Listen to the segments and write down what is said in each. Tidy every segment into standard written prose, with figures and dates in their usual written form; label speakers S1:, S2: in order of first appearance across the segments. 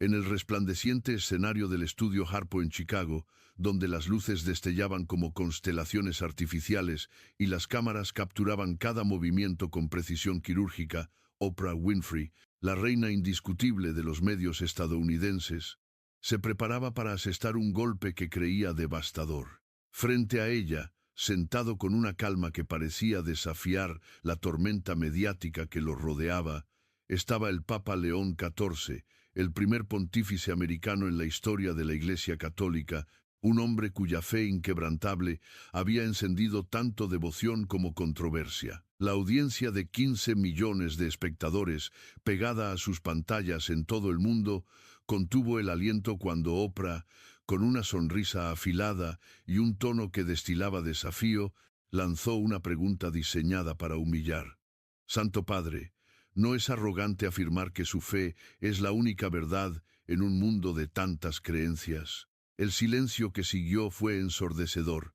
S1: En el resplandeciente escenario del estudio Harpo en Chicago, donde las luces destellaban como constelaciones artificiales y las cámaras capturaban cada movimiento con precisión quirúrgica, Oprah Winfrey, la reina indiscutible de los medios estadounidenses, se preparaba para asestar un golpe que creía devastador. Frente a ella, sentado con una calma que parecía desafiar la tormenta mediática que lo rodeaba, estaba el Papa León XIV, el primer pontífice americano en la historia de la Iglesia Católica, un hombre cuya fe inquebrantable había encendido tanto devoción como controversia. La audiencia de 15 millones de espectadores, pegada a sus pantallas en todo el mundo, contuvo el aliento cuando Oprah, con una sonrisa afilada y un tono que destilaba desafío, lanzó una pregunta diseñada para humillar. Santo Padre, ¿no es arrogante afirmar que su fe es la única verdad en un mundo de tantas creencias? El silencio que siguió fue ensordecedor,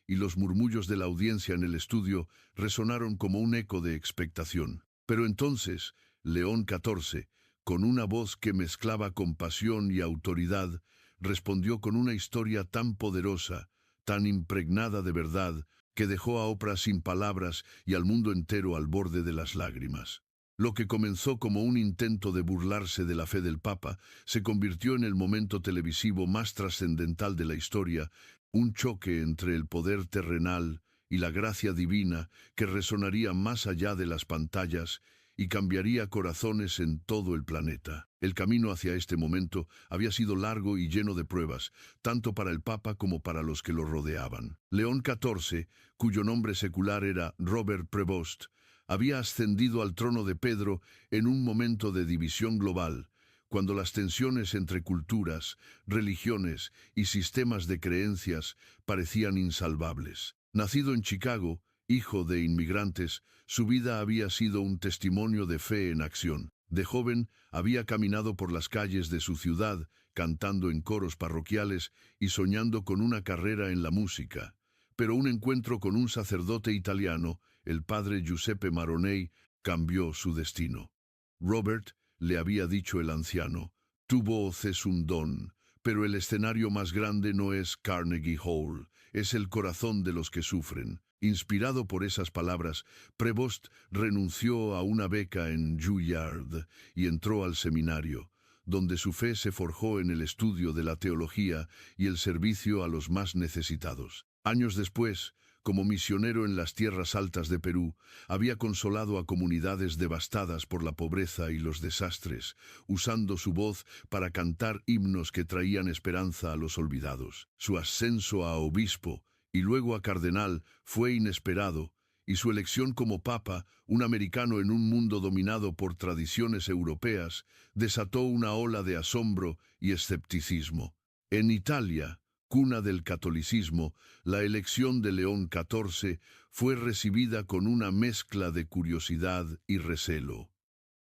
S1: y los murmullos de la audiencia en el estudio resonaron como un eco de expectación. Pero entonces, León XIV, con una voz que mezclaba compasión y autoridad, respondió con una historia tan poderosa, tan impregnada de verdad, que dejó a Oprah sin palabras y al mundo entero al borde de las lágrimas. Lo que comenzó como un intento de burlarse de la fe del Papa se convirtió en el momento televisivo más trascendental de la historia, un choque entre el poder terrenal y la gracia divina que resonaría más allá de las pantallas y cambiaría corazones en todo el planeta. El camino hacia este momento había sido largo y lleno de pruebas, tanto para el Papa como para los que lo rodeaban. León XIV, cuyo nombre secular era Robert Prevost, había ascendido al trono de Pedro en un momento de división global, cuando las tensiones entre culturas, religiones y sistemas de creencias parecían insalvables. Nacido en Chicago, hijo de inmigrantes, su vida había sido un testimonio de fe en acción. De joven, había caminado por las calles de su ciudad, cantando en coros parroquiales y soñando con una carrera en la música. Pero un encuentro con un sacerdote italiano, el padre Giuseppe Maroney, cambió su destino. Robert, le había dicho el anciano, tu voz es un don, pero el escenario más grande no es Carnegie Hall, es el corazón de los que sufren. Inspirado por esas palabras, Prevost renunció a una beca en Juilliard y entró al seminario, donde su fe se forjó en el estudio de la teología y el servicio a los más necesitados. Años después, como misionero en las tierras altas de Perú, había consolado a comunidades devastadas por la pobreza y los desastres, usando su voz para cantar himnos que traían esperanza a los olvidados. Su ascenso a obispo y luego a cardenal fue inesperado, y su elección como papa, un americano en un mundo dominado por tradiciones europeas, desató una ola de asombro y escepticismo. En Italia, cuna del catolicismo, la elección de León XIV fue recibida con una mezcla de curiosidad y recelo.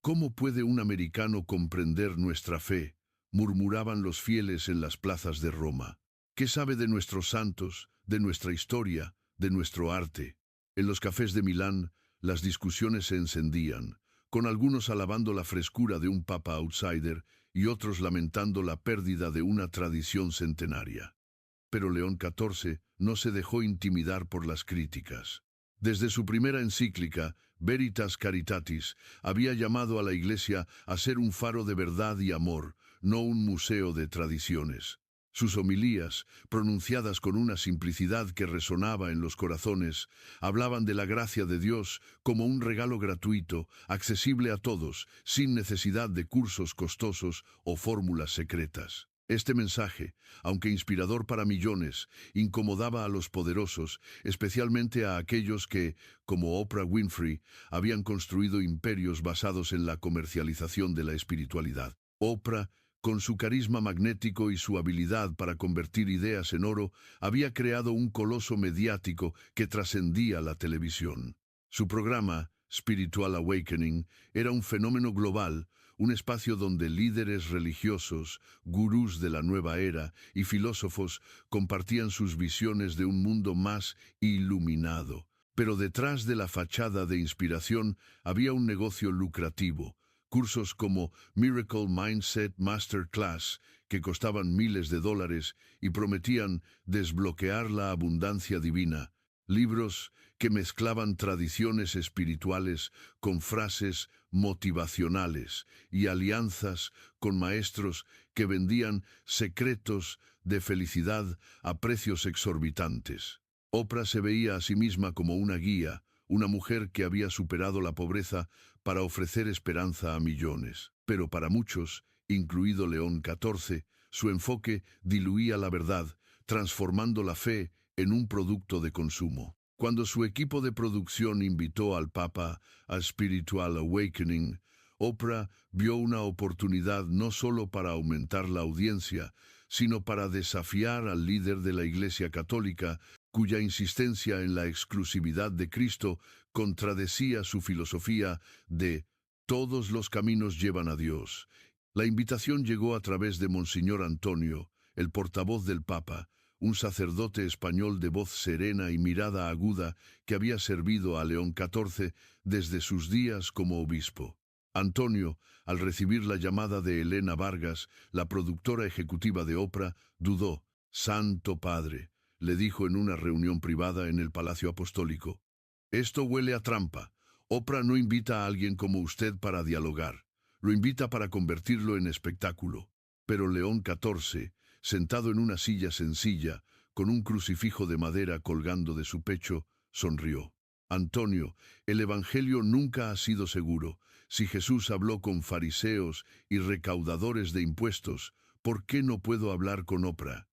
S1: ¿Cómo puede un americano comprender nuestra fe?, murmuraban los fieles en las plazas de Roma. ¿Qué sabe de nuestros santos, de nuestra historia, de nuestro arte? En los cafés de Milán, las discusiones se encendían, con algunos alabando la frescura de un papa outsider y otros lamentando la pérdida de una tradición centenaria. Pero León XIV no se dejó intimidar por las críticas. Desde su primera encíclica, Veritas Caritatis, había llamado a la Iglesia a ser un faro de verdad y amor, no un museo de tradiciones. Sus homilías, pronunciadas con una simplicidad que resonaba en los corazones, hablaban de la gracia de Dios como un regalo gratuito, accesible a todos, sin necesidad de cursos costosos o fórmulas secretas. Este mensaje, aunque inspirador para millones, incomodaba a los poderosos, especialmente a aquellos que, como Oprah Winfrey, habían construido imperios basados en la comercialización de la espiritualidad. Oprah, con su carisma magnético y su habilidad para convertir ideas en oro, había creado un coloso mediático que trascendía la televisión. Su programa, Spiritual Awakening, era un fenómeno global, un espacio donde líderes religiosos, gurús de la nueva era y filósofos compartían sus visiones de un mundo más iluminado. Pero detrás de la fachada de inspiración había un negocio lucrativo, Cursos como Miracle Mindset Masterclass, que costaban miles de dólares y prometían desbloquear la abundancia divina. Libros que mezclaban tradiciones espirituales con frases motivacionales y alianzas con maestros que vendían secretos de felicidad a precios exorbitantes. Oprah se veía a sí misma como una guía, una mujer que había superado la pobreza para ofrecer esperanza a millones. Pero para muchos, incluido León XIV, su enfoque diluía la verdad, transformando la fe en un producto de consumo. Cuando su equipo de producción invitó al Papa a Spiritual Awakening, Oprah vio una oportunidad no solo para aumentar la audiencia, sino para desafiar al líder de la Iglesia Católica, cuya insistencia en la exclusividad de Cristo contradecía su filosofía de «todos los caminos llevan a Dios». La invitación llegó a través de Monseñor Antonio, el portavoz del Papa, un sacerdote español de voz serena y mirada aguda que había servido a León XIV desde sus días como obispo. Antonio, al recibir la llamada de Elena Vargas, la productora ejecutiva de Oprah, dudó. «Santo Padre», le dijo en una reunión privada en el Palacio Apostólico, «esto huele a trampa. Oprah no invita a alguien como usted para dialogar. Lo invita para convertirlo en espectáculo». Pero León XIV, sentado en una silla sencilla, con un crucifijo de madera colgando de su pecho, sonrió. «Antonio, el Evangelio nunca ha sido seguro. Si Jesús habló con fariseos y recaudadores de impuestos, ¿por qué no puedo hablar con Oprah?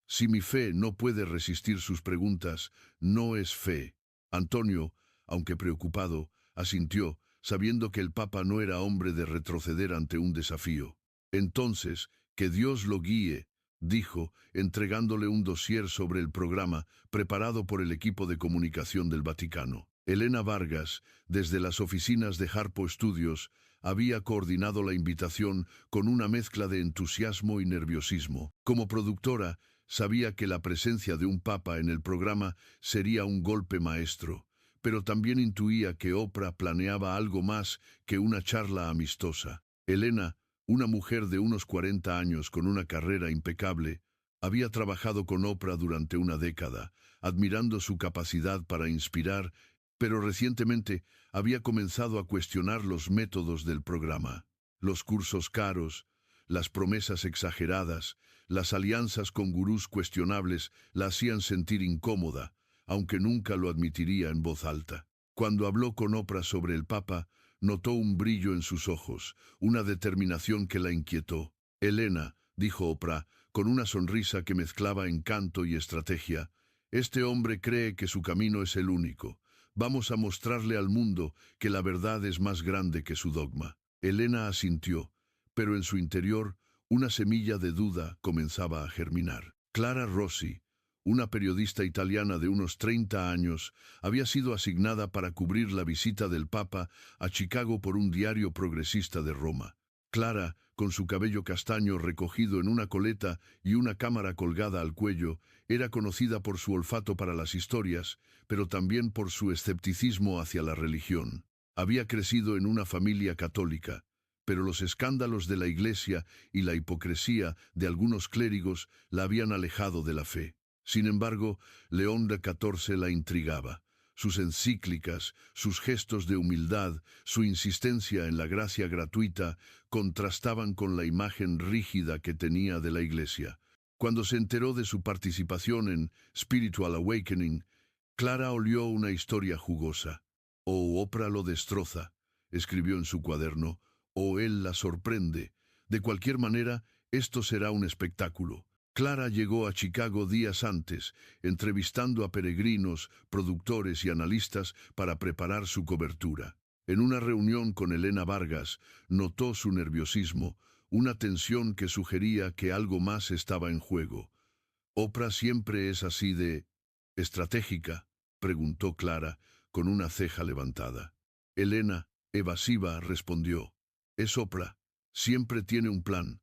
S1: Si mi fe no puede resistir sus preguntas, no es fe». Antonio, aunque preocupado, asintió, sabiendo que el Papa no era hombre de retroceder ante un desafío. «Entonces, que Dios lo guíe», dijo, entregándole un dossier sobre el programa preparado por el equipo de comunicación del Vaticano. Elena Vargas, desde las oficinas de Harpo Studios, había coordinado la invitación con una mezcla de entusiasmo y nerviosismo. Como productora, sabía que la presencia de un papa en el programa sería un golpe maestro, pero también intuía que Oprah planeaba algo más que una charla amistosa. Elena, una mujer de unos 40 años con una carrera impecable, había trabajado con Oprah durante una década, admirando su capacidad para inspirar, pero recientemente había comenzado a cuestionar los métodos del programa. Los cursos caros, las promesas exageradas, las alianzas con gurús cuestionables la hacían sentir incómoda, aunque nunca lo admitiría en voz alta. Cuando habló con Oprah sobre el Papa, notó un brillo en sus ojos, una determinación que la inquietó. «Elena», dijo Oprah, con una sonrisa que mezclaba encanto y estrategia, «este hombre cree que su camino es el único. Vamos a mostrarle al mundo que la verdad es más grande que su dogma». Elena asintió, pero en su interior una semilla de duda comenzaba a germinar. Clara Rossi, una periodista italiana de unos 30 años, había sido asignada para cubrir la visita del Papa a Chicago por un diario progresista de Roma. Clara, con su cabello castaño recogido en una coleta y una cámara colgada al cuello, era conocida por su olfato para las historias, pero también por su escepticismo hacia la religión. Había crecido en una familia católica, pero los escándalos de la Iglesia y la hipocresía de algunos clérigos la habían alejado de la fe. Sin embargo, León XIV la intrigaba. Sus encíclicas, sus gestos de humildad, su insistencia en la gracia gratuita contrastaban con la imagen rígida que tenía de la Iglesia. Cuando se enteró de su participación en Spiritual Awakening, Clara olió una historia jugosa. «O Oprah lo destroza», escribió en su cuaderno, «o él la sorprende. De cualquier manera, esto será un espectáculo». Clara llegó a Chicago días antes, entrevistando a peregrinos, productores y analistas para preparar su cobertura. En una reunión con Elena Vargas, notó su nerviosismo, una tensión que sugería que algo más estaba en juego. «¿Oprah siempre es así de estratégica?», preguntó Clara, con una ceja levantada. Elena, evasiva, respondió: «Es Oprah, siempre tiene un plan».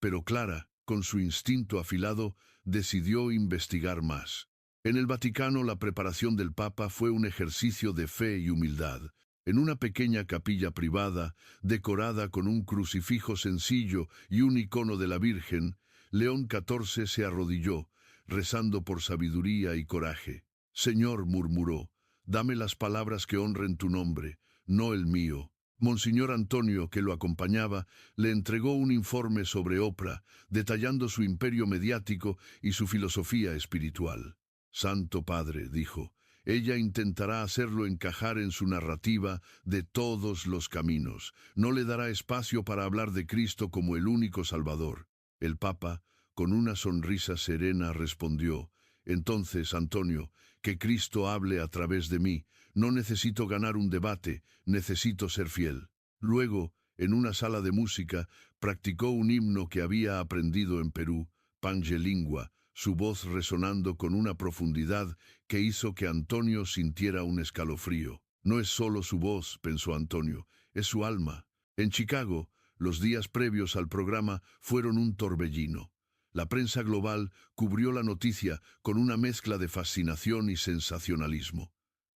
S1: Pero Clara, con su instinto afilado, decidió investigar más. En el Vaticano, la preparación del Papa fue un ejercicio de fe y humildad. En una pequeña capilla privada, decorada con un crucifijo sencillo y un icono de la Virgen, León XIV se arrodilló, rezando por sabiduría y coraje. Señor, murmuró, dame las palabras que honren tu nombre, no el mío. Monseñor Antonio, que lo acompañaba, le entregó un informe sobre Oprah, detallando su imperio mediático y su filosofía espiritual. Santo Padre, dijo, ella intentará hacerlo encajar en su narrativa de todos los caminos. No le dará espacio para hablar de Cristo como el único Salvador. El Papa, con una sonrisa serena, respondió, entonces, Antonio, que Cristo hable a través de mí. No necesito ganar un debate, necesito ser fiel. Luego, en una sala de música, practicó un himno que había aprendido en Perú, Pange Lingua, su voz resonando con una profundidad que hizo que Antonio sintiera un escalofrío. No es solo su voz, pensó Antonio, es su alma. En Chicago, los días previos al programa fueron un torbellino. La prensa global cubrió la noticia con una mezcla de fascinación y sensacionalismo.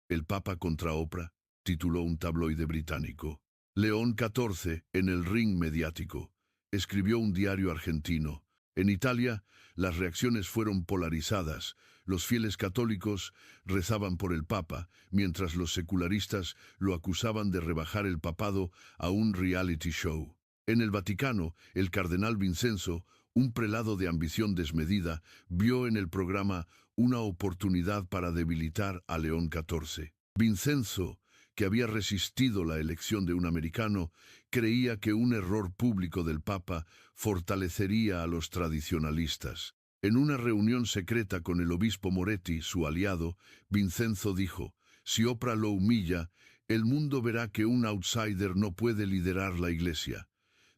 S1: El Papa contra Oprah, tituló un tabloide británico. León XIV en el ring mediático, escribió un diario argentino. En Italia, las reacciones fueron polarizadas. Los fieles católicos rezaban por el Papa, mientras los secularistas lo acusaban de rebajar el papado a un reality show. En el Vaticano, el cardenal Vincenzo, un prelado de ambición desmedida, vio en el programa una oportunidad para debilitar a León XIV. Vincenzo, que había resistido la elección de un americano, creía que un error público del Papa fortalecería a los tradicionalistas. En una reunión secreta con el obispo Moretti, su aliado, Vincenzo dijo, si Oprah lo humilla, el mundo verá que un outsider no puede liderar la Iglesia.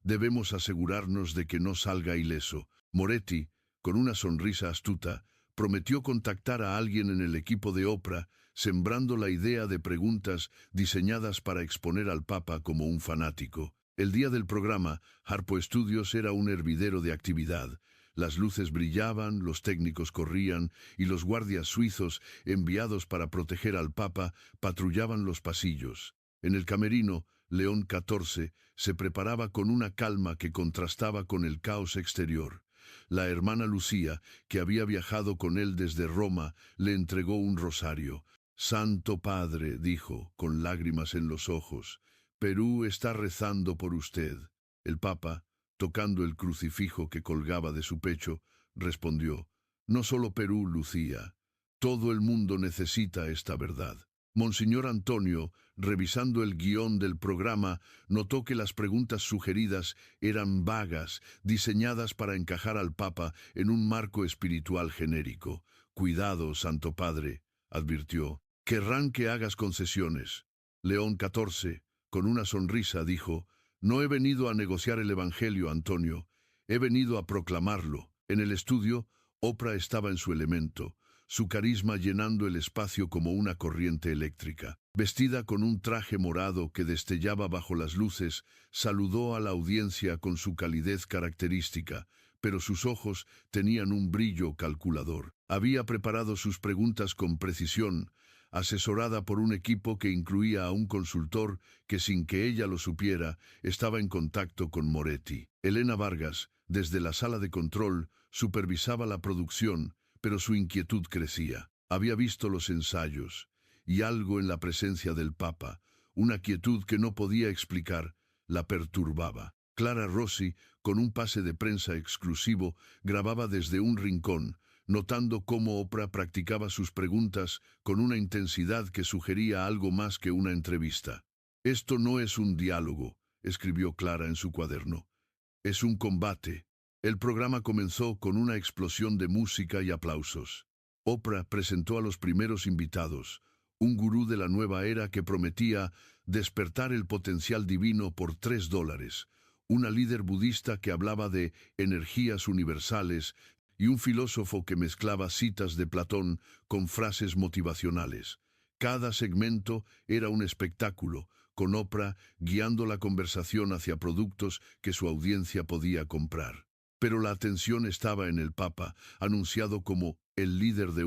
S1: Debemos asegurarnos de que no salga ileso. Moretti, con una sonrisa astuta, prometió contactar a alguien en el equipo de Oprah, sembrando la idea de preguntas diseñadas para exponer al Papa como un fanático. El día del programa, Harpo Studios era un hervidero de actividad. Las luces brillaban, los técnicos corrían y los guardias suizos, enviados para proteger al Papa, patrullaban los pasillos. En el camerino, León XIV se preparaba con una calma que contrastaba con el caos exterior. La hermana Lucía, que había viajado con él desde Roma, le entregó un rosario. Santo Padre, dijo, con lágrimas en los ojos, Perú está rezando por usted. El Papa, tocando el crucifijo que colgaba de su pecho, respondió, no solo Perú, Lucía, todo el mundo necesita esta verdad. Monseñor Antonio, revisando el guión del programa, notó que las preguntas sugeridas eran vagas, diseñadas para encajar al Papa en un marco espiritual genérico. Cuidado, Santo Padre, advirtió, querrán que hagas concesiones. León XIV, con una sonrisa, dijo, no he venido a negociar el Evangelio, Antonio, he venido a proclamarlo. En el estudio, Oprah estaba en su elemento, su carisma llenando el espacio como una corriente eléctrica. Vestida con un traje morado que destellaba bajo las luces, saludó a la audiencia con su calidez característica, pero sus ojos tenían un brillo calculador. Había preparado sus preguntas con precisión, asesorada por un equipo que incluía a un consultor que, sin que ella lo supiera, estaba en contacto con Moretti. Elena Vargas, desde la sala de control, supervisaba la producción, pero su inquietud crecía. Había visto los ensayos, y algo en la presencia del Papa, una quietud que no podía explicar, la perturbaba. Clara Rossi, con un pase de prensa exclusivo, grababa desde un rincón, notando cómo Oprah practicaba sus preguntas con una intensidad que sugería algo más que una entrevista. Esto no es un diálogo, escribió Clara en su cuaderno. Es un combate. El programa comenzó con una explosión de música y aplausos. Oprah presentó a los primeros invitados, un gurú de la nueva era que prometía despertar el potencial divino por $3, una líder budista que hablaba de energías universales y un filósofo que mezclaba citas de Platón con frases motivacionales. Cada segmento era un espectáculo, con Oprah guiando la conversación hacia productos que su audiencia podía comprar. Pero la atención estaba en el Papa, anunciado como el líder de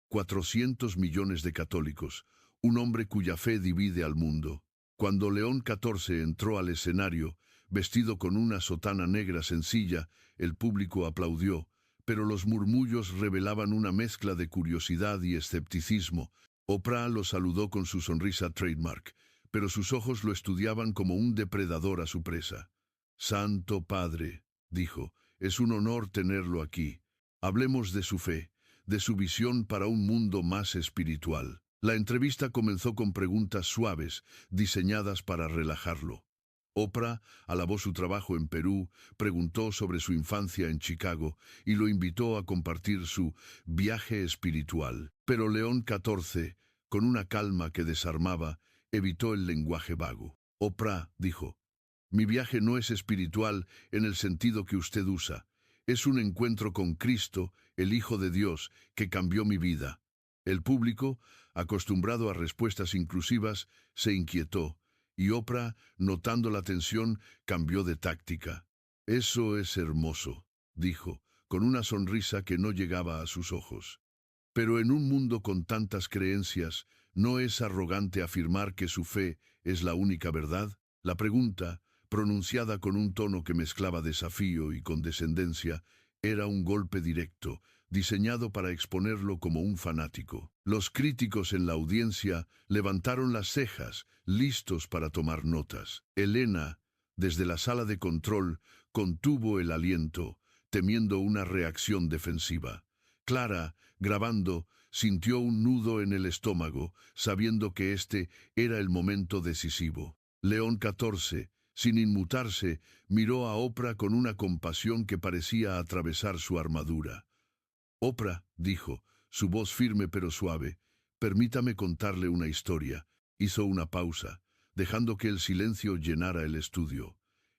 S1: 400 millones de católicos, un hombre cuya fe divide al mundo. Cuando León XIV entró al escenario, vestido con una sotana negra sencilla, el público aplaudió, pero los murmullos revelaban una mezcla de curiosidad y escepticismo. Oprah lo saludó con su sonrisa trademark, pero sus ojos lo estudiaban como un depredador a su presa. «Santo Padre», dijo, «es un honor tenerlo aquí. Hablemos de su fe, de su visión para un mundo más espiritual». La entrevista comenzó con preguntas suaves, diseñadas para relajarlo. Oprah alabó su trabajo en Perú, preguntó sobre su infancia en Chicago y lo invitó a compartir su viaje espiritual. Pero León XIV, con una calma que desarmaba, evitó el lenguaje vago. Oprah dijo, «Mi viaje no es espiritual en el sentido que usted usa. Es un encuentro con Cristo, el Hijo de Dios, que cambió mi vida». El público, acostumbrado a respuestas inclusivas, se inquietó, y Oprah, notando la tensión, cambió de táctica. «Eso es hermoso», dijo, con una sonrisa que no llegaba a sus ojos. «Pero en un mundo con tantas creencias, ¿no es arrogante afirmar que su fe es la única verdad?» La pregunta, pronunciada con un tono que mezclaba desafío y condescendencia, era un golpe directo, diseñado para exponerlo como un fanático. Los críticos en la audiencia levantaron las cejas, listos para tomar notas. Elena, desde la sala de control, contuvo el aliento, temiendo una reacción defensiva. Clara, grabando, sintió un nudo en el estómago, sabiendo que este era el momento decisivo. León XIV, sin inmutarse, miró a Oprah con una compasión que parecía atravesar su armadura. «Oprah», dijo, su voz firme pero suave, «permítame contarle una historia». Hizo una pausa, dejando que el silencio llenara el estudio.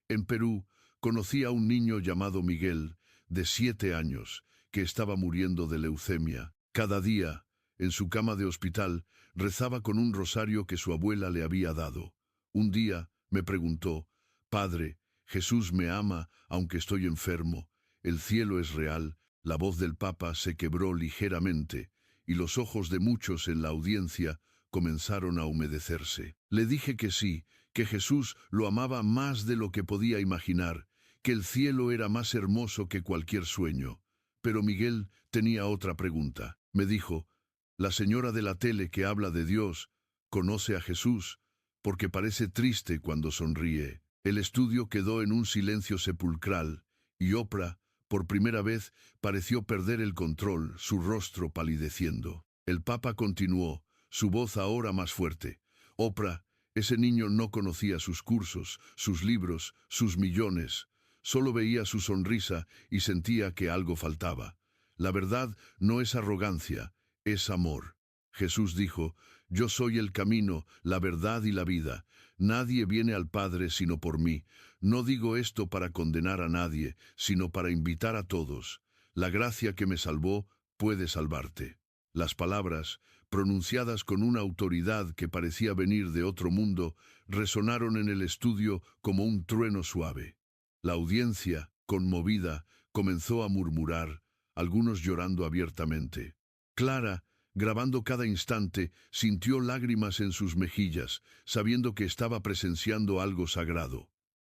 S1: En Perú, conocí a un niño llamado Miguel, de 7 años, que estaba muriendo de leucemia. Cada día, en su cama de hospital, rezaba con un rosario que su abuela le había dado. Un día me preguntó, «Padre, Jesús me ama aunque estoy enfermo, el cielo es real». La voz del Papa se quebró ligeramente, y los ojos de muchos en la audiencia comenzaron a humedecerse. Le dije que sí, que Jesús lo amaba más de lo que podía imaginar, que el cielo era más hermoso que cualquier sueño. Pero Miguel tenía otra pregunta. Me dijo, «La señora de la tele que habla de Dios, ¿conoce a Jesús? Porque parece triste cuando sonríe». El estudio quedó en un silencio sepulcral, y Oprah, por primera vez, pareció perder el control, su rostro palideciendo. El Papa continuó, su voz ahora más fuerte. «Oprah, ese niño no conocía sus cursos, sus libros, sus millones. Solo veía su sonrisa y sentía que algo faltaba. La verdad no es arrogancia, es amor». Jesús dijo, «Yo soy el camino, la verdad y la vida. Nadie viene al Padre sino por mí». No digo esto para condenar a nadie, sino para invitar a todos. La gracia que me salvó puede salvarte. Las palabras, pronunciadas con una autoridad que parecía venir de otro mundo, resonaron en el estudio como un trueno suave. La audiencia, conmovida, comenzó a murmurar, algunos llorando abiertamente. Clara, grabando cada instante, sintió lágrimas en sus mejillas, sabiendo que estaba presenciando algo sagrado.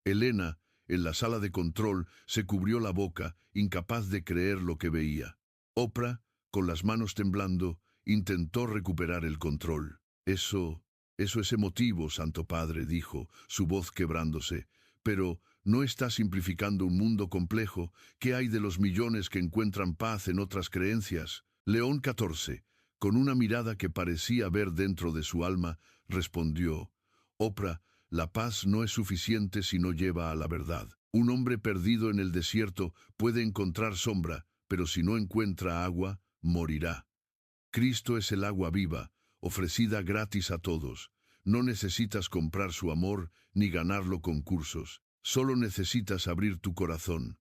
S1: Elena, en la sala de control, se cubrió la boca, incapaz de creer lo que veía. Oprah, con las manos temblando, intentó recuperar el control. Eso es emotivo, Santo Padre», dijo, su voz quebrándose. «Pero no está simplificando un mundo complejo. ¿Qué hay de los millones que encuentran paz en otras creencias?» León XIV, con una mirada que parecía ver dentro de su alma, respondió, «Oprah, la paz no es suficiente si no lleva a la verdad. Un hombre perdido en el desierto puede encontrar sombra, pero si no encuentra agua, morirá. Cristo es el agua viva, ofrecida gratis a todos. No necesitas comprar su amor ni ganarlo con cursos. Solo necesitas abrir tu corazón».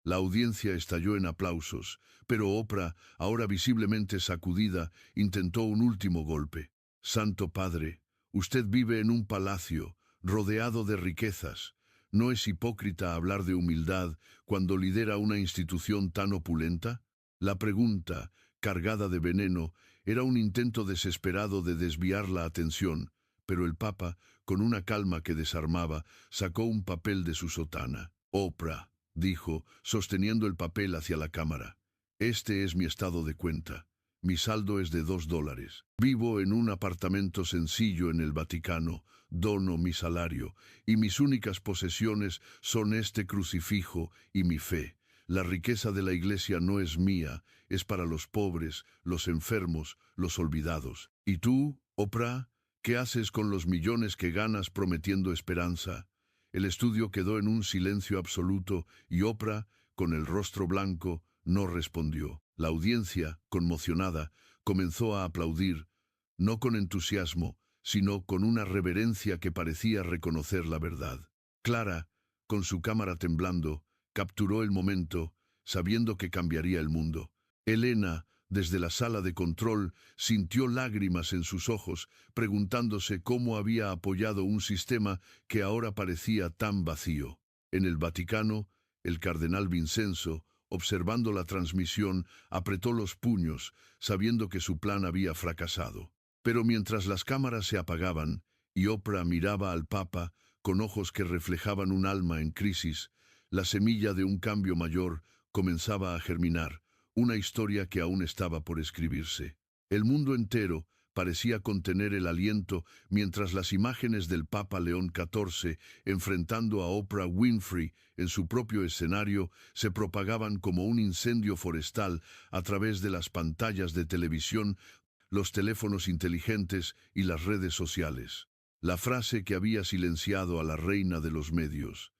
S1: La audiencia estalló en aplausos, pero Oprah, ahora visiblemente sacudida, intentó un último golpe. «Santo Padre, usted vive en un palacio, rodeado de riquezas. ¿No es hipócrita hablar de humildad cuando lidera una institución tan opulenta?» La pregunta, cargada de veneno, era un intento desesperado de desviar la atención, pero el Papa, con una calma que desarmaba, sacó un papel de su sotana. «Oprah», dijo, sosteniendo el papel hacia la cámara. «Este es mi estado de cuenta. Mi saldo es de $2. Vivo en un apartamento sencillo en el Vaticano, dono mi salario, y mis únicas posesiones son este crucifijo y mi fe. La riqueza de la iglesia no es mía, es para los pobres, los enfermos, los olvidados. ¿Y tú, Oprah? ¿Qué haces con los millones que ganas prometiendo esperanza?» El estudio quedó en un silencio absoluto y Oprah, con el rostro blanco, no respondió. La audiencia, conmocionada, comenzó a aplaudir, no con entusiasmo, sino con una reverencia que parecía reconocer la verdad. Clara, con su cámara temblando, capturó el momento, sabiendo que cambiaría el mundo. Elena, desde la sala de control, sintió lágrimas en sus ojos, preguntándose cómo había apoyado un sistema que ahora parecía tan vacío. En el Vaticano, el cardenal Vincenzo, observando la transmisión, apretó los puños, sabiendo que su plan había fracasado. Pero mientras las cámaras se apagaban, y Oprah miraba al Papa con ojos que reflejaban un alma en crisis, la semilla de un cambio mayor comenzaba a germinar, una historia que aún estaba por escribirse. El mundo entero parecía contener el aliento mientras las imágenes del Papa León XIV enfrentando a Oprah Winfrey en su propio escenario se propagaban como un incendio forestal a través de las pantallas de televisión, los teléfonos inteligentes y las redes sociales. La frase que había silenciado a la reina de los medios: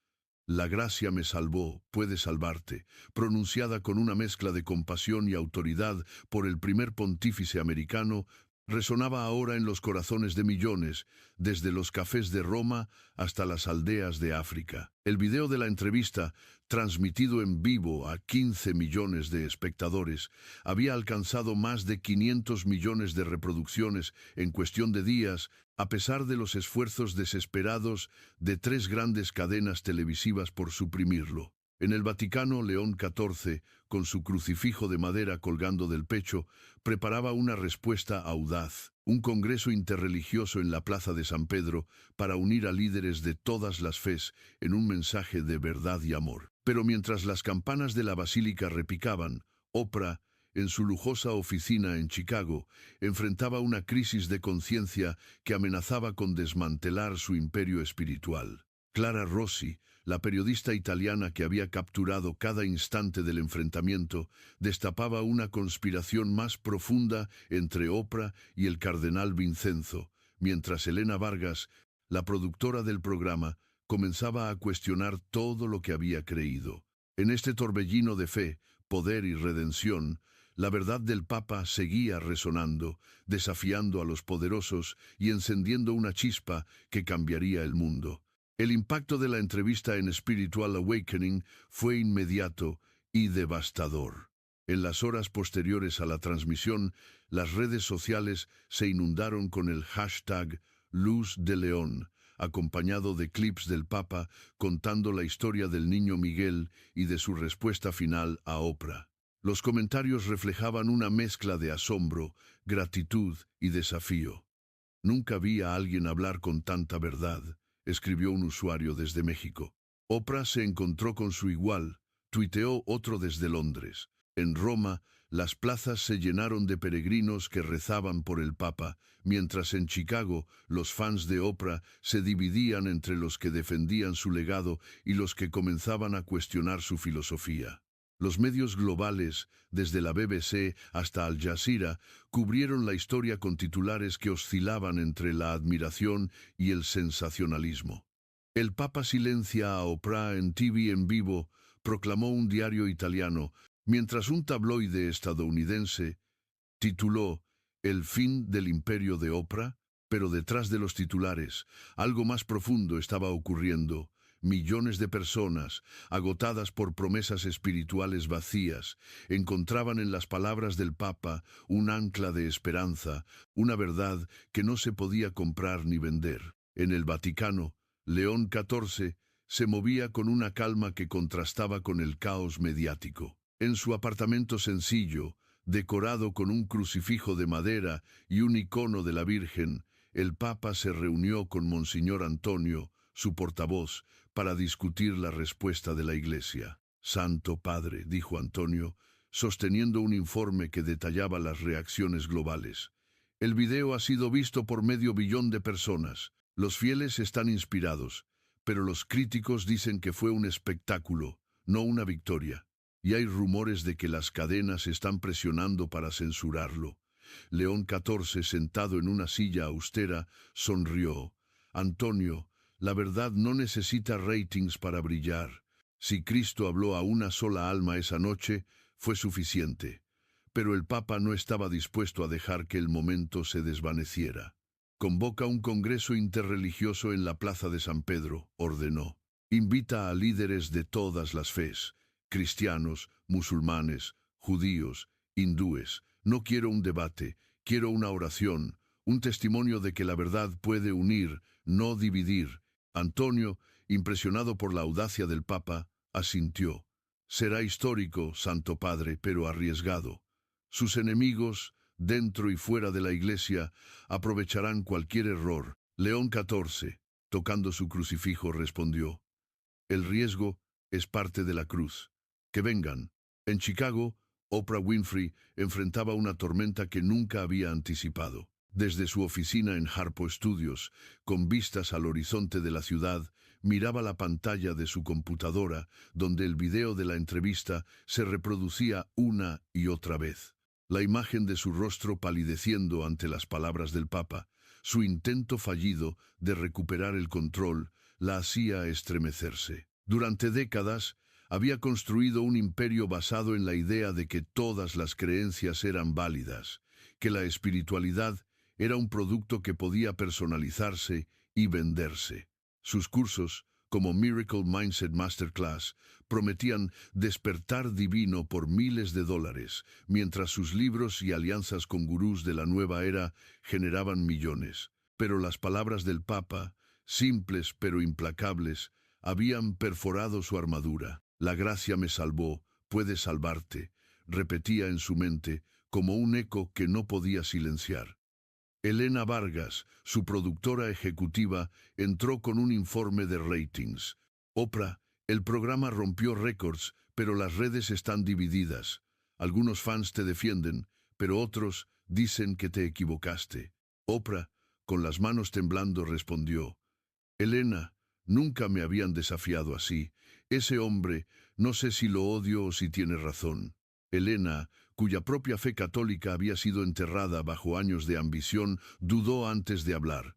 S1: «La gracia me salvó, puede salvarte», pronunciada con una mezcla de compasión y autoridad por el primer pontífice americano, resonaba ahora en los corazones de millones, desde los cafés de Roma hasta las aldeas de África. El video de la entrevista, transmitido en vivo a 15 millones de espectadores, había alcanzado más de 500 millones de reproducciones en cuestión de días, a pesar de los esfuerzos desesperados de 3 grandes cadenas televisivas por suprimirlo. En el Vaticano, León XIV, con su crucifijo de madera colgando del pecho, preparaba una respuesta audaz, un congreso interreligioso en la plaza de San Pedro para unir a líderes de todas las fes en un mensaje de verdad y amor. Pero mientras las campanas de la basílica repicaban, Oprah, en su lujosa oficina en Chicago, enfrentaba una crisis de conciencia que amenazaba con desmantelar su imperio espiritual. Clara Rossi, la periodista italiana que había capturado cada instante del enfrentamiento, destapaba una conspiración más profunda entre Oprah y el cardenal Vincenzo, mientras Elena Vargas, la productora del programa, comenzaba a cuestionar todo lo que había creído. En este torbellino de fe, poder y redención, la verdad del Papa seguía resonando, desafiando a los poderosos y encendiendo una chispa que cambiaría el mundo. El impacto de la entrevista en Spiritual Awakening fue inmediato y devastador. En las horas posteriores a la transmisión, las redes sociales se inundaron con el hashtag Luz de León, acompañado de clips del Papa contando la historia del niño Miguel y de su respuesta final a Oprah. Los comentarios reflejaban una mezcla de asombro, gratitud y desafío. «Nunca vi a alguien hablar con tanta verdad», escribió un usuario desde México. Oprah se encontró con su igual, tuiteó otro desde Londres. En Roma, las plazas se llenaron de peregrinos que rezaban por el Papa, mientras en Chicago los fans de Oprah se dividían entre los que defendían su legado y los que comenzaban a cuestionar su filosofía. Los medios globales, desde la BBC hasta Al Jazeera, cubrieron la historia con titulares que oscilaban entre la admiración y el sensacionalismo. «El Papa silencia a Oprah en TV en vivo», proclamó un diario italiano, mientras un tabloide estadounidense tituló «El fin del imperio de Oprah», pero detrás de los titulares, algo más profundo estaba ocurriendo. Millones de personas, agotadas por promesas espirituales vacías, encontraban en las palabras del Papa un ancla de esperanza, una verdad que no se podía comprar ni vender. En el Vaticano, León XIV se movía con una calma que contrastaba con el caos mediático. En su apartamento sencillo, decorado con un crucifijo de madera y un icono de la Virgen, el Papa se reunió con Monseñor Antonio, su portavoz, para discutir la respuesta de la Iglesia. Santo Padre, dijo Antonio, sosteniendo un informe que detallaba las reacciones globales. El video ha sido visto por 500 millones de personas. Los fieles están inspirados, pero los críticos dicen que fue un espectáculo, no una victoria. Y hay rumores de que las cadenas están presionando para censurarlo. León XIV, sentado en una silla austera, sonrió. Antonio, la verdad no necesita ratings para brillar. Si Cristo habló a una sola alma esa noche, fue suficiente. Pero el Papa no estaba dispuesto a dejar que el momento se desvaneciera. Convoca un congreso interreligioso en la Plaza de San Pedro, ordenó. Invita a líderes de todas las fes, cristianos, musulmanes, judíos, hindúes. No quiero un debate, quiero una oración, un testimonio de que la verdad puede unir, no dividir. Antonio, impresionado por la audacia del Papa, asintió. Será histórico, Santo Padre, pero arriesgado. Sus enemigos, dentro y fuera de la Iglesia, aprovecharán cualquier error. León XIV, tocando su crucifijo, respondió. El riesgo es parte de la cruz. Que vengan. En Chicago, Oprah Winfrey enfrentaba una tormenta que nunca había anticipado. Desde su oficina en Harpo Studios, con vistas al horizonte de la ciudad, miraba la pantalla de su computadora, donde el video de la entrevista se reproducía una y otra vez. La imagen de su rostro palideciendo ante las palabras del Papa, su intento fallido de recuperar el control, la hacía estremecerse. Durante décadas, había construido un imperio basado en la idea de que todas las creencias eran válidas, que la espiritualidad era un producto que podía personalizarse y venderse. Sus cursos, como Miracle Mindset Masterclass, prometían despertar divino por miles de dólares, mientras sus libros y alianzas con gurús de la nueva era generaban millones. Pero las palabras del Papa, simples pero implacables, habían perforado su armadura. La gracia me salvó, puede salvarte, repetía en su mente, como un eco que no podía silenciar. Elena Vargas, su productora ejecutiva, entró con un informe de ratings. Oprah, el programa rompió récords, pero las redes están divididas. Algunos fans te defienden, pero otros dicen que te equivocaste. Oprah, con las manos temblando, respondió. Elena, nunca me habían desafiado así. Ese hombre, no sé si lo odio o si tiene razón. Elena, cuya propia fe católica había sido enterrada bajo años de ambición, dudó antes de hablar.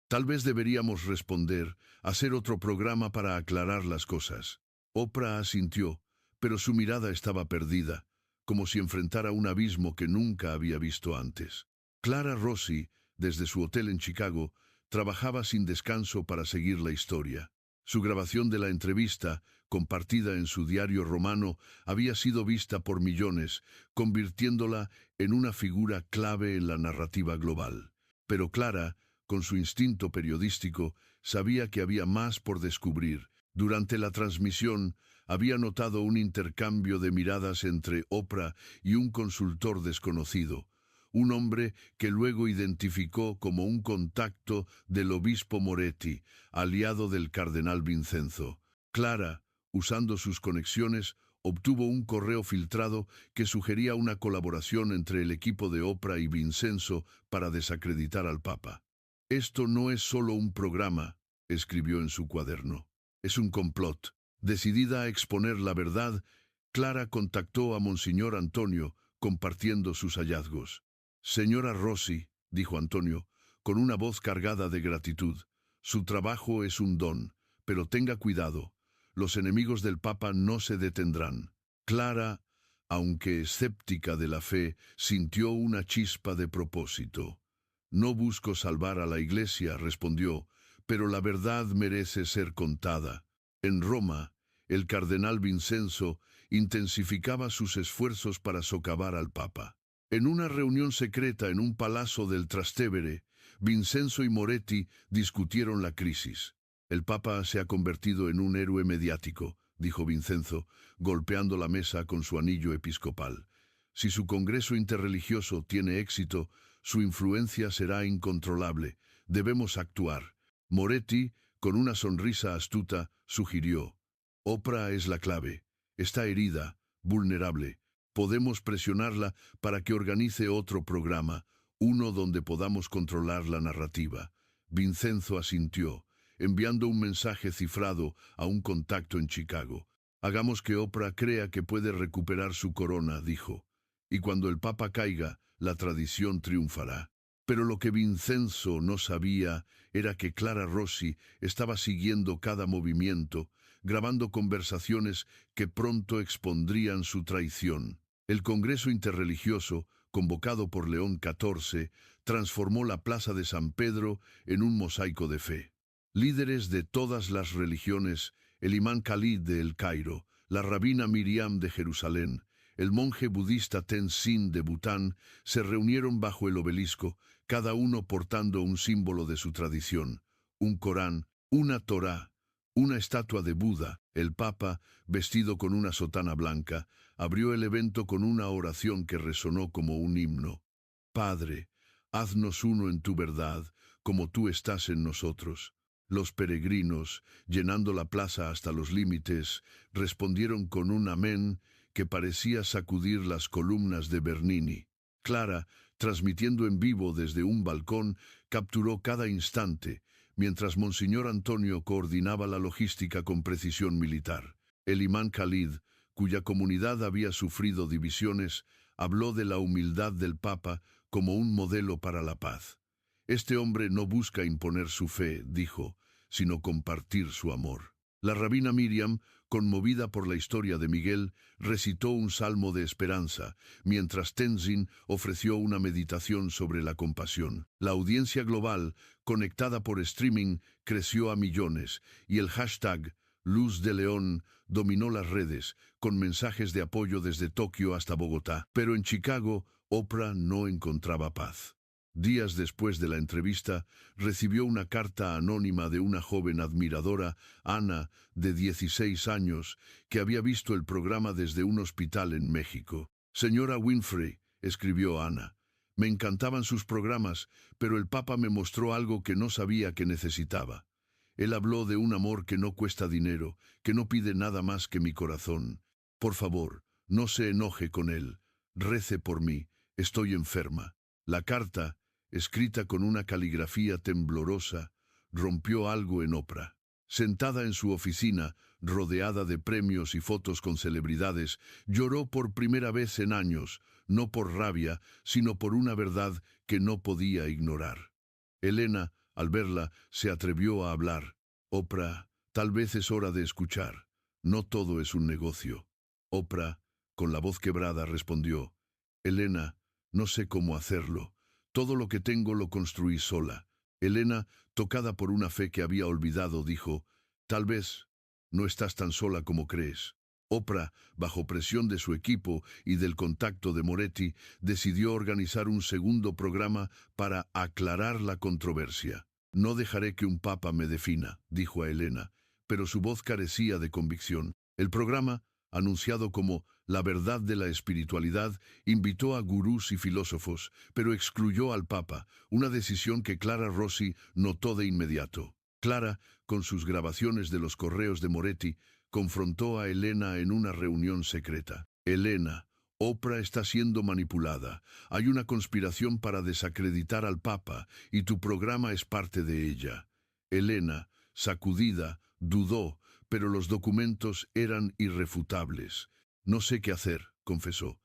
S1: Tal vez deberíamos responder, hacer otro programa para aclarar las cosas. Oprah asintió, pero su mirada estaba perdida, como si enfrentara un abismo que nunca había visto antes. Clara Rossi, desde su hotel en Chicago, trabajaba sin descanso para seguir la historia. Su grabación de la entrevista, compartida en su diario romano, había sido vista por millones, convirtiéndola en una figura clave en la narrativa global. Pero Clara, con su instinto periodístico, sabía que había más por descubrir. Durante la transmisión, había notado un intercambio de miradas entre Oprah y un consultor desconocido, un hombre que luego identificó como un contacto del obispo Moretti, aliado del cardenal Vincenzo. Clara, usando sus conexiones, obtuvo un correo filtrado que sugería una colaboración entre el equipo de Oprah y Vincenzo para desacreditar al Papa. Esto no es solo un programa, escribió en su cuaderno. Es un complot. Decidida a exponer la verdad, Clara contactó a Monseñor Antonio, compartiendo sus hallazgos. Señora Rossi, dijo Antonio, con una voz cargada de gratitud, su trabajo es un don, pero tenga cuidado, los enemigos del Papa no se detendrán. Clara, aunque escéptica de la fe, sintió una chispa de propósito. No busco salvar a la Iglesia, respondió, pero la verdad merece ser contada. En Roma, el cardenal Vincenzo intensificaba sus esfuerzos para socavar al Papa. En una reunión secreta en un palacio del Trastevere, Vincenzo y Moretti discutieron la crisis. El Papa se ha convertido en un héroe mediático, dijo Vincenzo, golpeando la mesa con su anillo episcopal. Si su congreso interreligioso tiene éxito, su influencia será incontrolable, Debemos actuar. Moretti, con una sonrisa astuta, sugirió. Oprah es la clave. Está herida, vulnerable. Podemos presionarla para que organice otro programa, uno donde podamos controlar la narrativa. Vincenzo asintió, enviando un mensaje cifrado a un contacto en Chicago. Hagamos que Oprah crea que puede recuperar su corona, dijo. Y cuando el Papa caiga, la tradición triunfará. Pero lo que Vincenzo no sabía era que Clara Rossi estaba siguiendo cada movimiento, grabando conversaciones que pronto expondrían su traición. El Congreso Interreligioso, convocado por León XIV, transformó la Plaza de San Pedro en un mosaico de fe. Líderes de todas las religiones, el imán Khalid de El Cairo, la rabina Miriam de Jerusalén, el monje budista Tenzin de Bután, se reunieron bajo el obelisco, cada uno portando un símbolo de su tradición, un Corán, una Torá, una estatua de Buda. El Papa, vestido con una sotana blanca, abrió el evento con una oración que resonó como un himno. Padre, haznos uno en tu verdad, como tú estás en nosotros. Los peregrinos, llenando la plaza hasta los límites, respondieron con un amén que parecía sacudir las columnas de Bernini. Clara, transmitiendo en vivo desde un balcón, capturó cada instante, mientras Monseñor Antonio coordinaba la logística con precisión militar. El imán Khalid, cuya comunidad había sufrido divisiones, habló de la humildad del Papa como un modelo para la paz. Este hombre no busca imponer su fe, dijo, sino compartir su amor. La rabina Miriam, conmovida por la historia de Miguel, recitó un salmo de esperanza, mientras Tenzin ofreció una meditación sobre la compasión. La audiencia global, conectada por streaming, creció a millones, y el hashtag Luz de León dominó las redes, con mensajes de apoyo desde Tokio hasta Bogotá. Pero en Chicago, Oprah no encontraba paz. Días después de la entrevista, recibió una carta anónima de una joven admiradora, Ana, de 16 años, que había visto el programa desde un hospital en México. Señora Winfrey, escribió Ana, me encantaban sus programas, pero el Papa me mostró algo que no sabía que necesitaba. Él habló de un amor que no cuesta dinero, que no pide nada más que mi corazón. Por favor, no se enoje con él. Rece por mí, estoy enferma. La carta, escrita con una caligrafía temblorosa, rompió algo en Oprah. Sentada en su oficina, rodeada de premios y fotos con celebridades, lloró por primera vez en años, no por rabia, sino por una verdad que no podía ignorar. Elena, al verla, se atrevió a hablar. Oprah, tal vez es hora de escuchar. No todo es un negocio. Oprah, con la voz quebrada, respondió, Elena, no sé cómo hacerlo. Todo lo que tengo lo construí sola. Elena, tocada por una fe que había olvidado, dijo, tal vez no estás tan sola como crees. Oprah, bajo presión de su equipo y del contacto de Moretti, decidió organizar un segundo programa para aclarar la controversia. No dejaré que un papa me defina, dijo a Elena, pero su voz carecía de convicción. El programa, anunciado como La verdad de la espiritualidad, invitó a gurús y filósofos, pero excluyó al Papa, una decisión que Clara Rossi notó de inmediato. Clara, con sus grabaciones de los correos de Moretti, confrontó a Elena en una reunión secreta. Elena, Oprah está siendo manipulada. Hay una conspiración para desacreditar al Papa, y tu programa es parte de ella. Elena, sacudida, dudó, pero los documentos eran irrefutables. No sé qué hacer, confesó.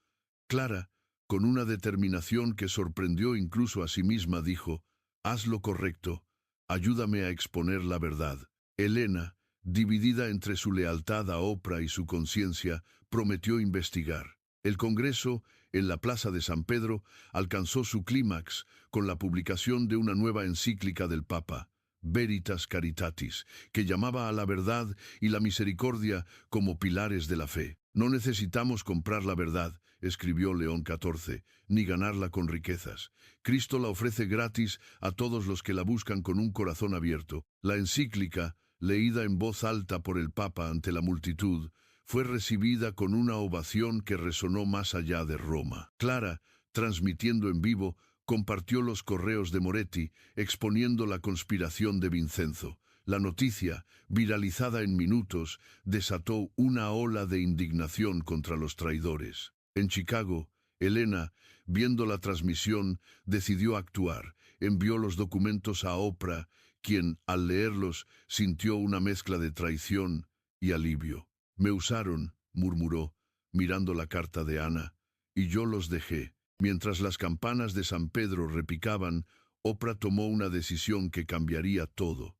S1: Clara, con una determinación que sorprendió incluso a sí misma, dijo, haz lo correcto, ayúdame a exponer la verdad. Elena, dividida entre su lealtad a Oprah y su conciencia, prometió investigar. El Congreso, en la Plaza de San Pedro, alcanzó su clímax con la publicación de una nueva encíclica del Papa, Veritas Caritatis, que llamaba a la verdad y la misericordia como pilares de la fe. No necesitamos comprar la verdad, escribió León XIV, ni ganarla con riquezas. Cristo la ofrece gratis a todos los que la buscan con un corazón abierto. La encíclica, leída en voz alta por el Papa ante la multitud, fue recibida con una ovación que resonó más allá de Roma. Clara, transmitiendo en vivo, compartió los correos de Moretti exponiendo la conspiración de Vincenzo. La noticia, viralizada en minutos, desató una ola de indignación contra los traidores. En Chicago, Elena, viendo la transmisión, decidió actuar. Envió los documentos a Oprah, quien, al leerlos, sintió una mezcla de traición y alivio. «Me usaron», murmuró, mirando la carta de Ana, «y yo los dejé». Mientras las campanas de San Pedro repicaban, Oprah tomó una decisión que cambiaría todo.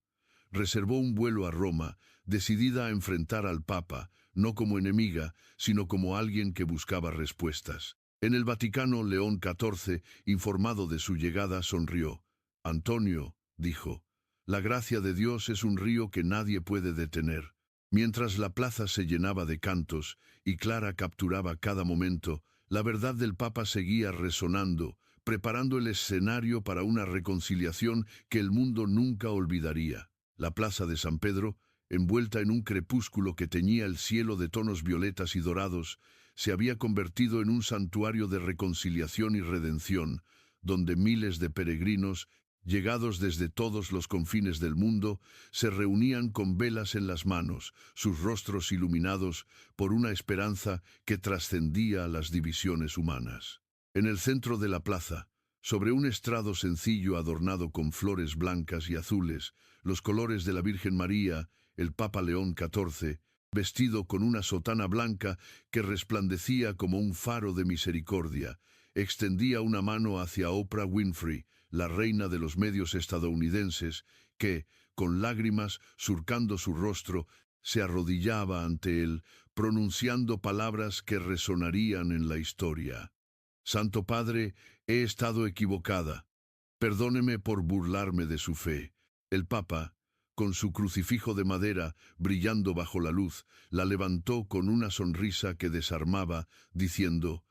S1: Reservó un vuelo a Roma, decidida a enfrentar al Papa, no como enemiga, sino como alguien que buscaba respuestas. En el Vaticano, León XIV, informado de su llegada, sonrió. «Antonio», dijo, «la gracia de Dios es un río que nadie puede detener». Mientras la plaza se llenaba de cantos y Clara capturaba cada momento, la verdad del Papa seguía resonando, preparando el escenario para una reconciliación que el mundo nunca olvidaría. La plaza de San Pedro, envuelta en un crepúsculo que teñía el cielo de tonos violetas y dorados, se había convertido en un santuario de reconciliación y redención, donde miles de peregrinos, llegados desde todos los confines del mundo, se reunían con velas en las manos, sus rostros iluminados por una esperanza que trascendía a las divisiones humanas. En el centro de la plaza, sobre un estrado sencillo adornado con flores blancas y azules, los colores de la Virgen María, el Papa León XIV, vestido con una sotana blanca que resplandecía como un faro de misericordia, extendía una mano hacia Oprah Winfrey, la reina de los medios estadounidenses, que, con lágrimas surcando su rostro, se arrodillaba ante él, pronunciando palabras que resonarían en la historia. «Santo Padre, he estado equivocada. Perdóneme por burlarme de su fe». El Papa, con su crucifijo de madera brillando bajo la luz, la levantó con una sonrisa que desarmaba, diciendo: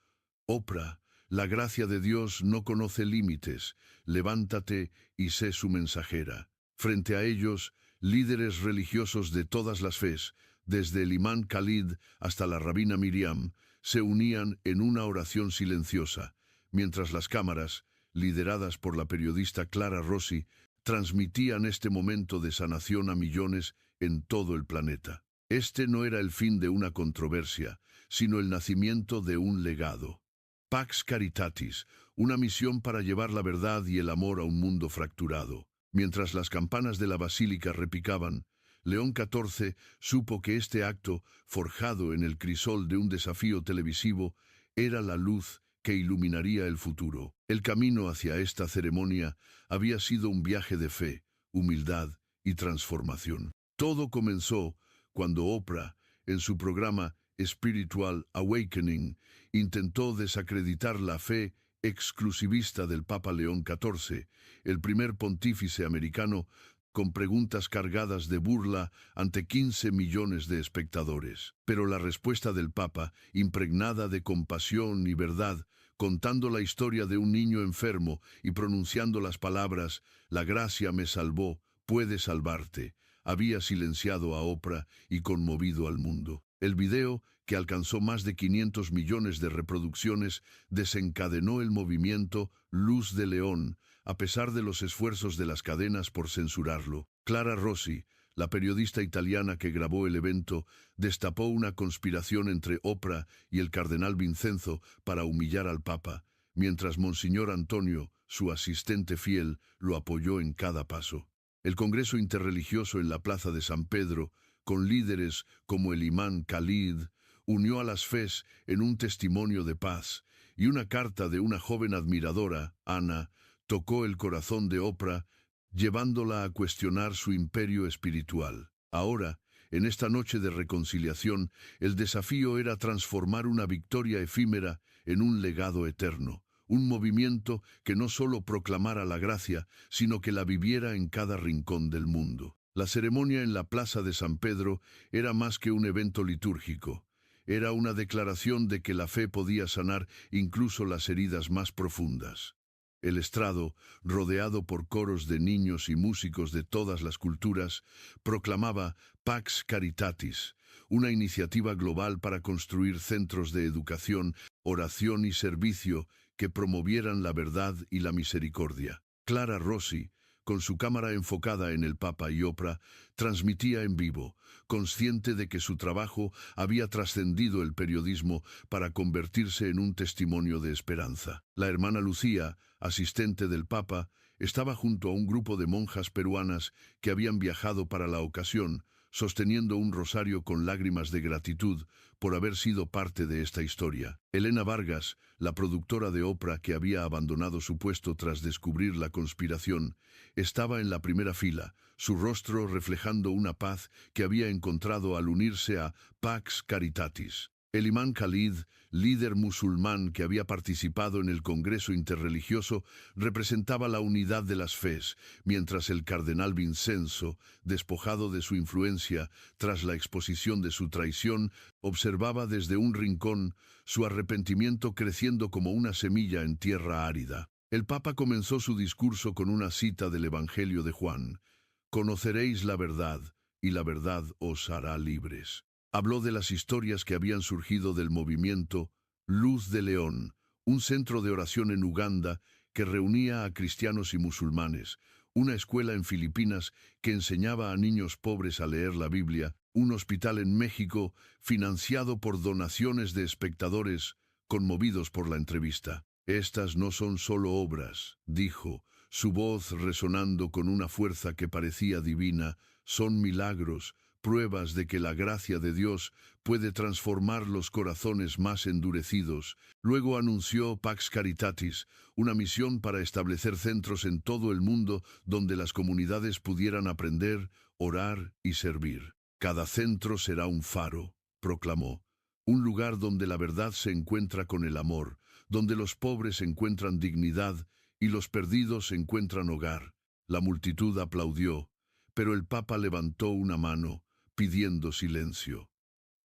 S1: «Oprah, la gracia de Dios no conoce límites, levántate y sé su mensajera». Frente a ellos, líderes religiosos de todas las fes, desde el imán Khalid hasta la rabina Miriam, se unían en una oración silenciosa, mientras las cámaras, lideradas por la periodista Clara Rossi, transmitían este momento de sanación a millones en todo el planeta. Este no era el fin de una controversia, sino el nacimiento de un legado. Pax Caritatis, una misión para llevar la verdad y el amor a un mundo fracturado. Mientras las campanas de la basílica repicaban, León XIV supo que este acto, forjado en el crisol de un desafío televisivo, era la luz que iluminaría el futuro. El camino hacia esta ceremonia había sido un viaje de fe, humildad y transformación. Todo comenzó cuando Oprah, en su programa Spiritual Awakening, intentó desacreditar la fe exclusivista del Papa León XIV, el primer pontífice americano, con preguntas cargadas de burla ante 15 millones de espectadores. Pero la respuesta del Papa, impregnada de compasión y verdad, contando la historia de un niño enfermo y pronunciando las palabras «La gracia me salvó, puede salvarte», había silenciado a Oprah y conmovido al mundo. El video, que alcanzó más de 500 millones de reproducciones, desencadenó el movimiento Luz de León, a pesar de los esfuerzos de las cadenas por censurarlo. Clara Rossi, la periodista italiana que grabó el evento, destapó una conspiración entre Oprah y el cardenal Vincenzo para humillar al Papa, mientras Monseñor Antonio, su asistente fiel, lo apoyó en cada paso. El Congreso Interreligioso en la Plaza de San Pedro, con líderes como el imán Khalid, unió a las fes en un testimonio de paz, y una carta de una joven admiradora, Ana, tocó el corazón de Oprah, llevándola a cuestionar su imperio espiritual. Ahora, en esta noche de reconciliación, el desafío era transformar una victoria efímera en un legado eterno, un movimiento que no solo proclamara la gracia, sino que la viviera en cada rincón del mundo. La ceremonia en la Plaza de San Pedro era más que un evento litúrgico. Era una declaración de que la fe podía sanar incluso las heridas más profundas. El estrado, rodeado por coros de niños y músicos de todas las culturas, proclamaba Pax Caritatis, una iniciativa global para construir centros de educación, oración y servicio que promovieran la verdad y la misericordia. Clara Rossi, con su cámara enfocada en el Papa y Oprah, transmitía en vivo, consciente de que su trabajo había trascendido el periodismo para convertirse en un testimonio de esperanza. La hermana Lucía, asistente del Papa, estaba junto a un grupo de monjas peruanas que habían viajado para la ocasión, sosteniendo un rosario con lágrimas de gratitud por haber sido parte de esta historia. Elena Vargas, la productora de Oprah que había abandonado su puesto tras descubrir la conspiración, estaba en la primera fila, su rostro reflejando una paz que había encontrado al unirse a Pax Caritatis. El imán Khalid, líder musulmán que había participado en el Congreso Interreligioso, representaba la unidad de las fes, mientras el cardenal Vincenzo, despojado de su influencia tras la exposición de su traición, observaba desde un rincón su arrepentimiento creciendo como una semilla en tierra árida. El Papa comenzó su discurso con una cita del Evangelio de Juan: «Conoceréis la verdad, y la verdad os hará libres». Habló de las historias que habían surgido del movimiento Luz de León, un centro de oración en Uganda que reunía a cristianos y musulmanes, una escuela en Filipinas que enseñaba a niños pobres a leer la Biblia, un hospital en México financiado por donaciones de espectadores conmovidos por la entrevista. «Estas no son solo obras», dijo, su voz resonando con una fuerza que parecía divina, «son milagros, pruebas de que la gracia de Dios puede transformar los corazones más endurecidos». Luego anunció Pax Caritatis, una misión para establecer centros en todo el mundo donde las comunidades pudieran aprender, orar y servir. «Cada centro será un faro», proclamó, «un lugar donde la verdad se encuentra con el amor, donde los pobres encuentran dignidad y los perdidos encuentran hogar». La multitud aplaudió, pero el Papa levantó una mano, pidiendo silencio.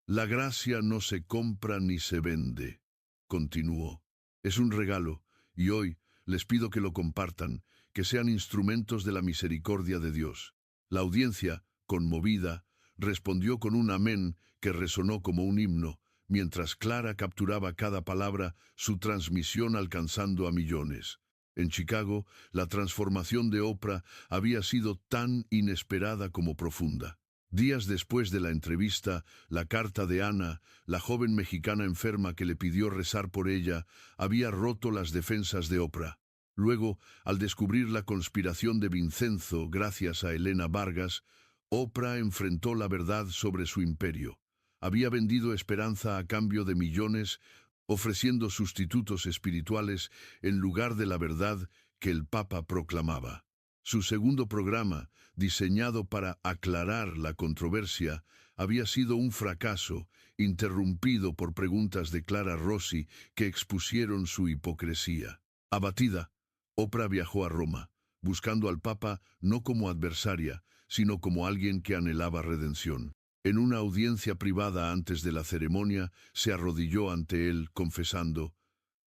S1: «La gracia no se compra ni se vende», continuó. «Es un regalo, y hoy les pido que lo compartan, que sean instrumentos de la misericordia de Dios». La audiencia, conmovida, respondió con un amén que resonó como un himno, mientras Clara capturaba cada palabra, su transmisión alcanzando a millones. En Chicago, la transformación de Oprah había sido tan inesperada como profunda. Días después de la entrevista, la carta de Ana, la joven mexicana enferma que le pidió rezar por ella, había roto las defensas de Oprah. Luego, al descubrir la conspiración de Vincenzo gracias a Elena Vargas, Oprah enfrentó la verdad sobre su imperio. Había vendido esperanza a cambio de millones, ofreciendo sustitutos espirituales en lugar de la verdad que el Papa proclamaba. Su segundo programa, diseñado para aclarar la controversia, había sido un fracaso, interrumpido por preguntas de Clara Rossi que expusieron su hipocresía. Abatida, Oprah viajó a Roma, buscando al Papa no como adversaria, sino como alguien que anhelaba redención. En una audiencia privada antes de la ceremonia, se arrodilló ante él, confesando: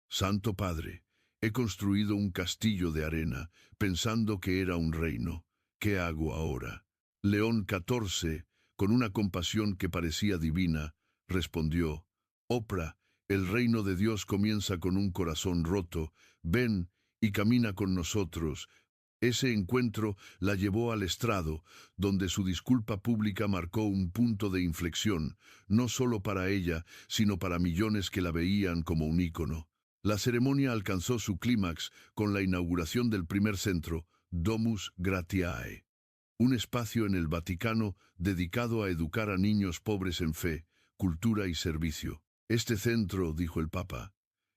S1: «Santo Padre, he construido un castillo de arena, pensando que era un reino. ¿Qué hago ahora?». León XIV, con una compasión que parecía divina, respondió: «Oprah, el reino de Dios comienza con un corazón roto. Ven y camina con nosotros». Ese encuentro la llevó al estrado, donde su disculpa pública marcó un punto de inflexión, no solo para ella, sino para millones que la veían como un ícono. La ceremonia alcanzó su clímax con la inauguración del primer centro, Domus Gratiae, un espacio en el Vaticano dedicado a educar a niños pobres en fe, cultura y servicio. «Este centro», dijo el Papa,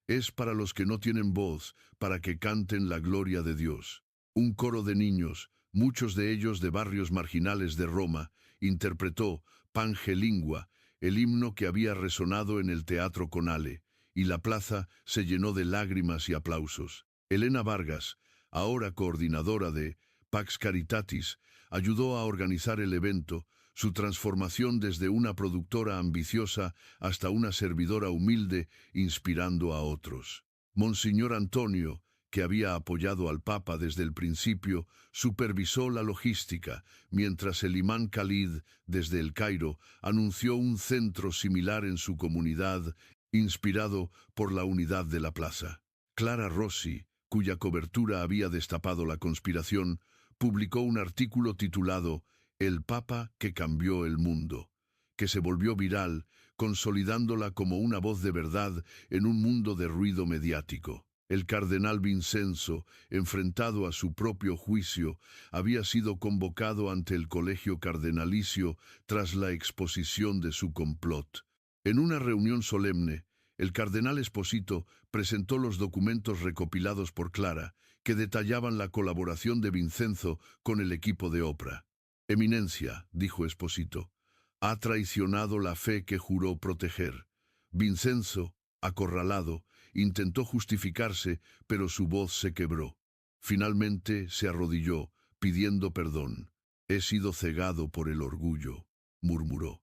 S1: «es para los que no tienen voz, para que canten la gloria de Dios». Un coro de niños, muchos de ellos de barrios marginales de Roma, interpretó Pange Lingua, el himno que había resonado en el Teatro Conale, y la plaza se llenó de lágrimas y aplausos. Elena Vargas, ahora coordinadora de Pax Caritatis, ayudó a organizar el evento, su transformación desde una productora ambiciosa hasta una servidora humilde, inspirando a otros. Monseñor Antonio, que había apoyado al Papa desde el principio, supervisó la logística, mientras el imán Khalid, desde el Cairo, anunció un centro similar en su comunidad, inspirado por la unidad de la plaza. Clara Rossi, cuya cobertura había destapado la conspiración, publicó un artículo titulado El Papa que cambió el mundo, que se volvió viral, consolidándola como una voz de verdad en un mundo de ruido mediático. El cardenal Vincenzo, enfrentado a su propio juicio, había sido convocado ante el colegio cardenalicio tras la exposición de su complot. En una reunión solemne, el cardenal Esposito presentó los documentos recopilados por Clara, que detallaban la colaboración de Vincenzo con el equipo de Oprah. Eminencia, dijo Esposito, ha traicionado la fe que juró proteger. Vincenzo, acorralado, intentó justificarse, pero su voz se quebró. Finalmente se arrodilló, pidiendo perdón. He sido cegado por el orgullo, murmuró.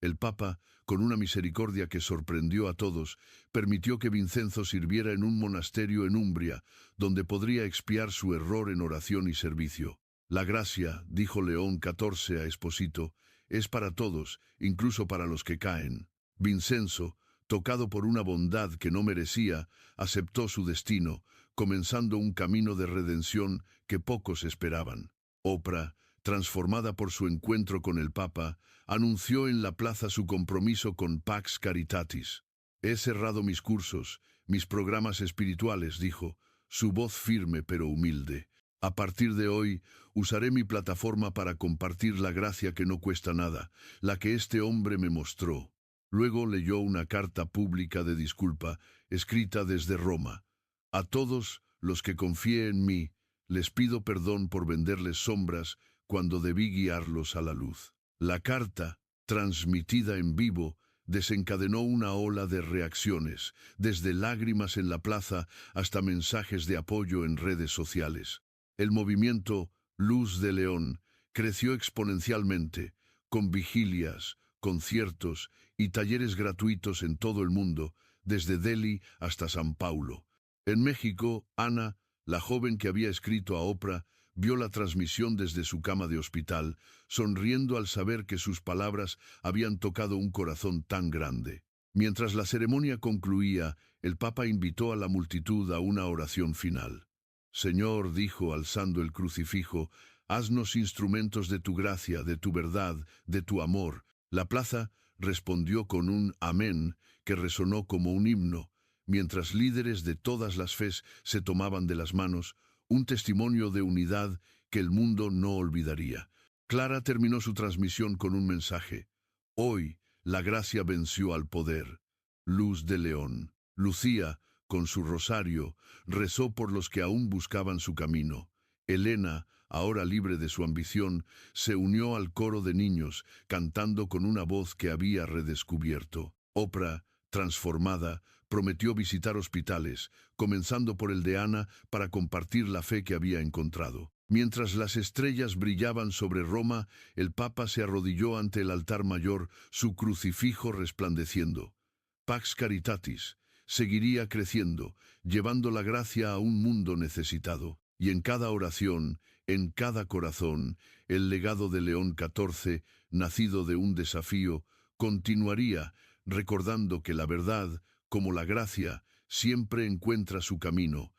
S1: El Papa, con una misericordia que sorprendió a todos, permitió que Vincenzo sirviera en un monasterio en Umbria, donde podría expiar su error en oración y servicio. La gracia, dijo León XIV a Esposito, es para todos, incluso para los que caen. Vincenzo, tocado por una bondad que no merecía, aceptó su destino, comenzando un camino de redención que pocos esperaban. Oprah, transformada por su encuentro con el Papa, anunció en la plaza su compromiso con Pax Caritatis. He cerrado mis cursos, mis programas espirituales, dijo, su voz firme pero humilde. A partir de hoy, usaré mi plataforma para compartir la gracia que no cuesta nada, la que este hombre me mostró. Luego leyó una carta pública de disculpa, escrita desde Roma. A todos los que confíen en mí, les pido perdón por venderles sombras cuando debí guiarlos a la luz. La carta, transmitida en vivo, desencadenó una ola de reacciones, desde lágrimas en la plaza hasta mensajes de apoyo en redes sociales. El movimiento Luz de León creció exponencialmente, con vigilias, conciertos y talleres gratuitos en todo el mundo, desde Delhi hasta San Paulo. En México, Ana, la joven que había escrito a Oprah, vio la transmisión desde su cama de hospital, sonriendo al saber que sus palabras habían tocado un corazón tan grande. Mientras la ceremonia concluía, el Papa invitó a la multitud a una oración final. Señor, dijo alzando el crucifijo, haznos instrumentos de tu gracia, de tu verdad, de tu amor. La plaza respondió con un amén que resonó como un himno, mientras líderes de todas las fes se tomaban de las manos, un testimonio de unidad que el mundo no olvidaría. Clara terminó su transmisión con un mensaje. Hoy, la gracia venció al poder. Luz de León. Lucía, con su rosario, rezó por los que aún buscaban su camino. Elena, ahora libre de su ambición, se unió al coro de niños, cantando con una voz que había redescubierto. Oprah, transformada, prometió visitar hospitales, comenzando por el de Ana, para compartir la fe que había encontrado. Mientras las estrellas brillaban sobre Roma, el Papa se arrodilló ante el altar mayor, su crucifijo resplandeciendo. Pax Caritatis seguiría creciendo, llevando la gracia a un mundo necesitado. Y en cada oración, en cada corazón, el legado de León XIV, nacido de un desafío, continuaría, recordando que la verdad, como la gracia, siempre encuentra su camino,